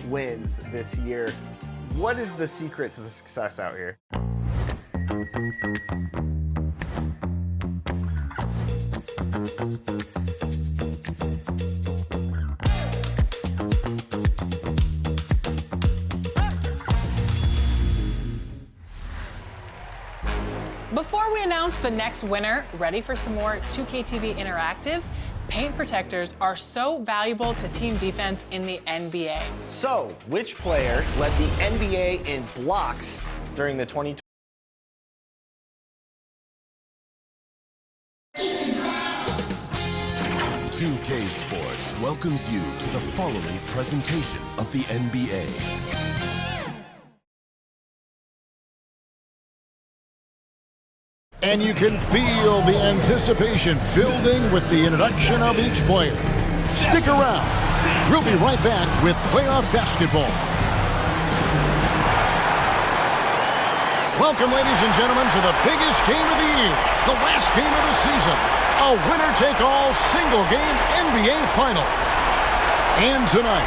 wins this year. What is the secret to the success out here? Before we announce the next winner, ready for some more 2KTV Interactive? Paint protectors are so valuable to team defense in the NBA. So, which player led the NBA in blocks during the 2020? "2K Sports welcomes you to the following presentation of the NBA. And you can feel the anticipation building with the introduction of each player. Stick around. We'll be right back with playoff basketball. Welcome, ladies and gentlemen, to the biggest game of the year, the last game of the season, a winner-take-all single-game NBA final. And tonight,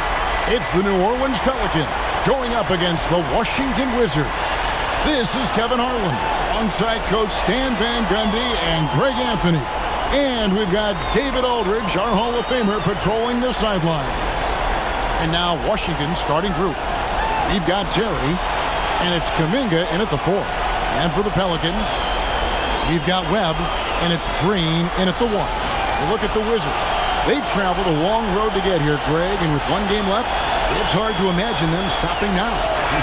it's the New Orleans Pelicans going up against the Washington Wizards. This is Kevin Harlan, alongside Coach Stan Van Gundy and Greg Anthony. And we've got David Aldridge, our Hall of Famer, patrolling the sidelines. And now Washington's starting group. We've got Terry, and it's Kuminga in at the 4. And for the Pelicans, we've got Webb, and it's Green in at the 1. Look at the Wizards. They've traveled a long road to get here, Greg, and with one game left, it's hard to imagine them stopping now.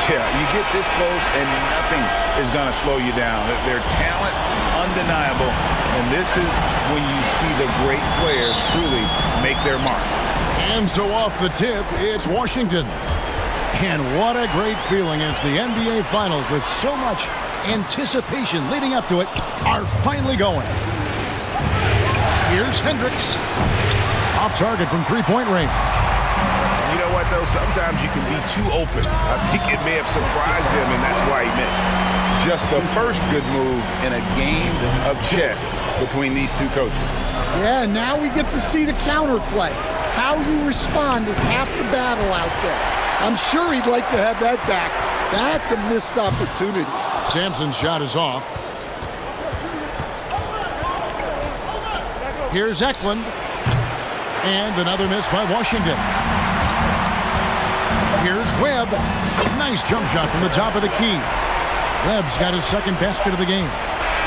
Yeah, you get this close and nothing is going to slow you down. Their talent, undeniable, and this is when you see the great players truly make their mark. And so off the tip, it's Washington. And what a great feeling as the NBA Finals, with so much anticipation leading up to it, are finally going. Here's Hendricks. Off target from three-point range. You know what, though? Sometimes you can be too open. I think it may have surprised him, and that's why he missed. Just the first good move in a game of chess between these two coaches. Yeah, now we get to see the counterplay. How you respond is half the battle out there. I'm sure he'd like to have that back. That's a missed opportunity. Sampson's shot is off. Here's Eklund. And another miss by Washington. Here's Webb. Nice jump shot from the top of the key. Webb's got his second basket of the game.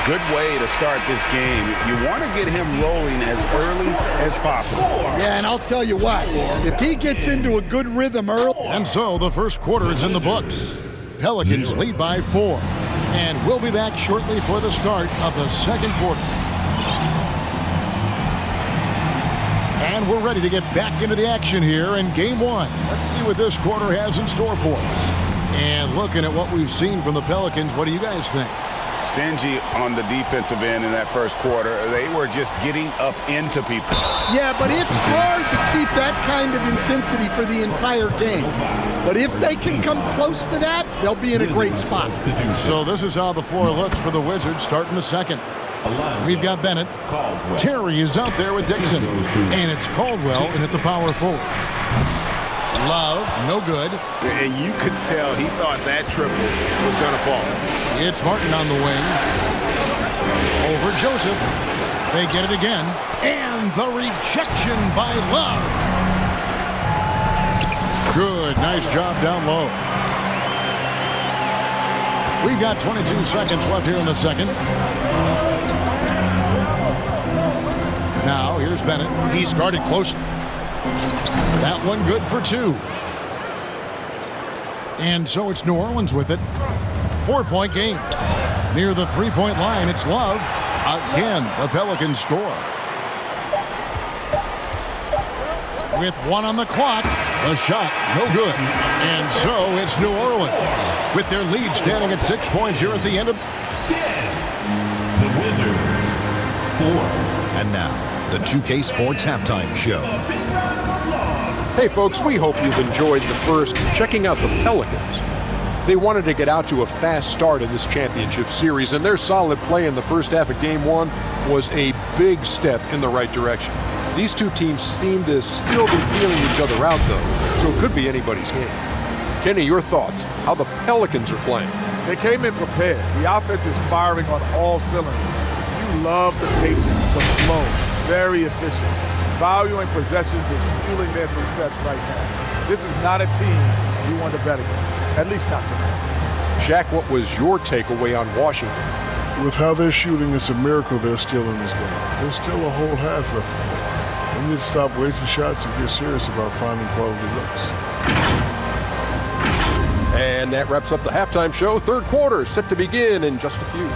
Good way to start this game. You want to get him rolling as early as possible. Yeah, and I'll tell you what, if he gets into a good rhythm early. And so the first quarter is in the books. Pelicans lead by 4. And we'll be back shortly for the start of the second quarter. And we're ready to get back into the action here in Game 1. Let's see what this quarter has in store for us. And looking at what we've seen from the Pelicans, what do you guys think? Stingy on the defensive end in that first quarter. They were just getting up into people. Yeah, but it's hard to keep that kind of intensity for the entire game. But if they can come close to that, they'll be in a great spot. So this is how the floor looks for the Wizards starting the second. We've got Bennett. Terry is out there with Dixon. And it's Caldwell in at the power forward. Love, no good. And you could tell he thought that triple was going to fall. It's Martin on the wing. Over Joseph. They get it again. And the rejection by Love. Good, nice job down low. We've got 22 seconds left here in the second. Now, here's Bennett. He's guarded close. That one good for 2. And so it's New Orleans with it. 4-point game. Near the three-point line, it's Love. Again, the Pelicans score. With 1 on the clock, the shot, no good. And so it's New Orleans with their lead standing at 6 points here at the end of... The Wizards, 4. And now, the 2K Sports Halftime Show. Hey folks, we hope you've enjoyed the first checking out the Pelicans. They wanted to get out to a fast start in this championship series, and their solid play in the first half of Game 1 was a big step in the right direction. These two teams seem to still be feeling each other out, though, so it could be anybody's game. Kenny, your thoughts, how the Pelicans are playing? They came in prepared. The offense is firing on all cylinders. You love the patience, the flow, very efficient. Valuing possessions is fueling their success right now. This is not a team you want to bet against, at least not tonight. Shaq, what was your takeaway on Washington? With how they're shooting, it's a miracle they're still in this game. There's still a whole half left to go. We need to stop wasting shots and get serious about finding quality looks. And that wraps up the halftime show. Third quarter set to begin in just a few.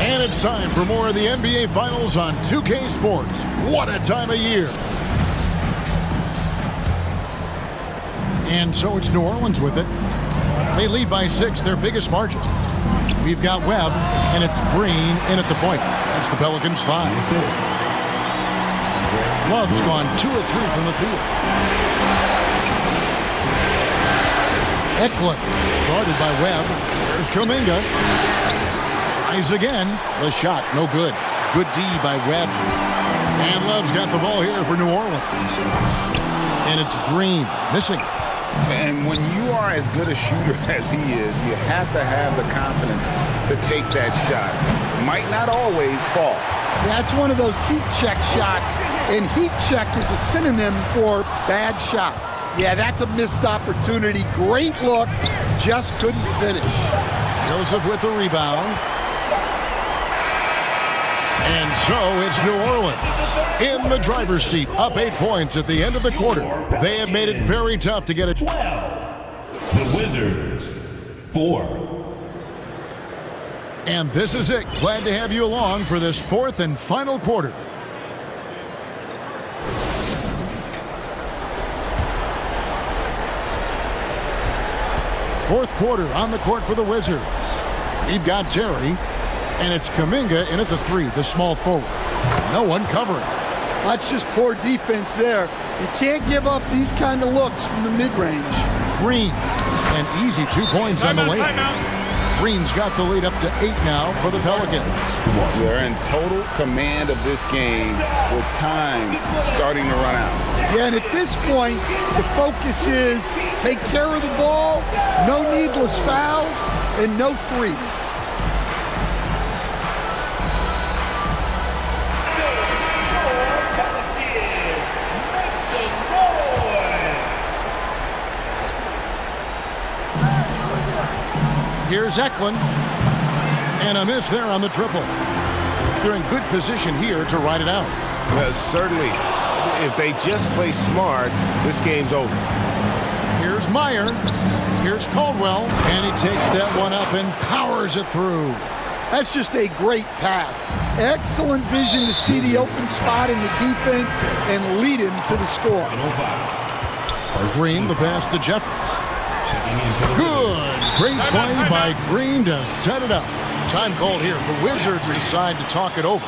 And it's time for more of the NBA Finals on 2K Sports. What a time of year. And so it's New Orleans with it. They lead by 6, their biggest margin. We've got Webb, and it's Green in at the point. That's the Pelicans 5. Love's gone 2 of 3 from the field. Eklund, guarded by Webb. There's Kuminga. Tries again. The shot, no good. Good D by Webb. And Love's got the ball here for New Orleans. And it's Green, missing. And when you are as good a shooter as he is, you have to have the confidence to take that shot. Might not always fall. That's one of those heat check shots, and heat check is a synonym for bad shot. Yeah, that's a missed opportunity. Great look, just couldn't finish. Joseph with the rebound. And so it's New Orleans in the driver's seat, up 8 points at the end of the quarter. They have made it very tough to get it. 12. The Wizards, 4. And this is it. Glad to have you along for this fourth and final quarter. Fourth quarter on the court for the Wizards. We've got Jerry. And it's Kuminga in at the 3, the small forward. No one covering. That's just poor defense there. You can't give up these kind of looks from the mid-range. Green, an easy 2 points on the way. Green's got the lead up to 8 now for the Pelicans. They're in total command of this game with time starting to run out. Yeah, and at this point, the focus is take care of the ball, no needless fouls, and no threes. Here's Eklund. And a miss there on the triple. They're in good position here to ride it out. Certainly, if they just play smart, this game's over. Here's Meyer. Here's Caldwell. And he takes that one up and powers it through. That's just a great pass. Excellent vision to see the open spot in the defense and lead him to the score. Green, the pass to Jeffries. Good. Great play by Green to set it up. Time called here. The Wizards decide to talk it over.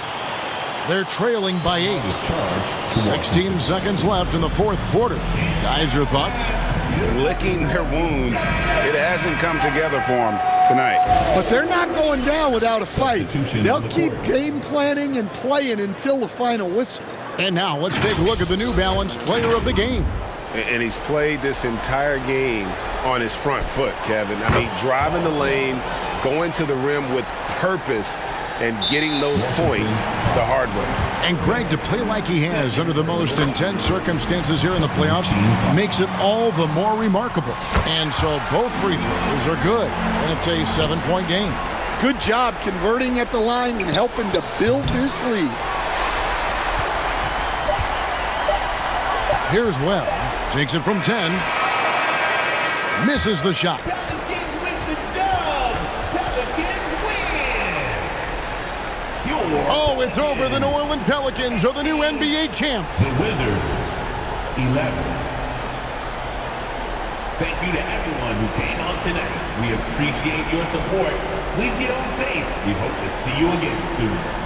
They're trailing by 8. 16 seconds left in the fourth quarter. Guys, your thoughts? Licking their wounds. It hasn't come together for them tonight. But they're not going down without a fight. They'll keep game planning and playing until the final whistle. And now let's take a look at the New Balance player of the game. And he's played this entire game on his front foot, Kevin. I mean, driving the lane, going to the rim with purpose, and getting those points the hard way. And Greg, to play like he has under the most intense circumstances here in the playoffs makes it all the more remarkable. And so both free throws are good, and it's a 7-point game. Good job converting at the line and helping to build this lead. Here's Webb. Takes it from 10. Misses the shot. Oh, it's over. The New Orleans Pelicans are the new NBA champs. The Wizards, 11. Thank you to everyone who came on tonight. We appreciate your support. Please get home safe. We hope to see you again soon.